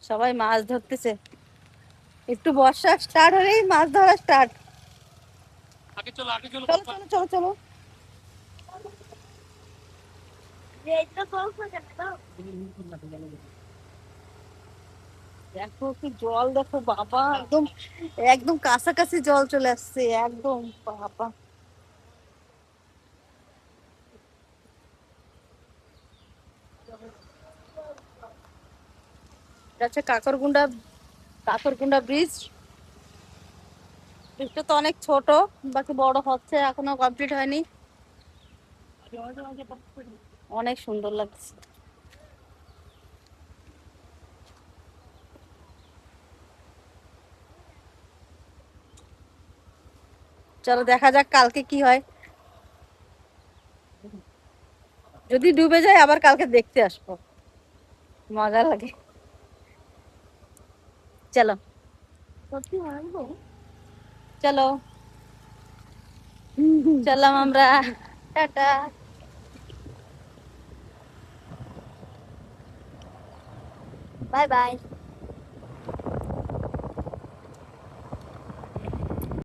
সবাই মাছ ধরতেছে, একটু বর্ষা স্টার্ট হলেই মাছ ধরা স্টার্ট। চলো চলো চলো চলো। দেখো কি জল, দেখো বাবা, একদম একদম কাছাকাছি জল চলে আসছে একদম। বাবা, এটা হচ্ছে কাকরগুন্ডা, কাকরগুন্ডা ব্রিজ। ব্রিজটা তো অনেক ছোট, বাকি বড় হচ্ছে, এখনো কমপ্লিট হয়নি। অনেক সুন্দর লাগছে। চলো দেখা যাক কালকে কি হয়, যদি ডুবে যায় আবার কালকে দেখতে আসবো, মজা লাগে। চলো চলো, চললাম আমরা, টাটা, বাই বাই।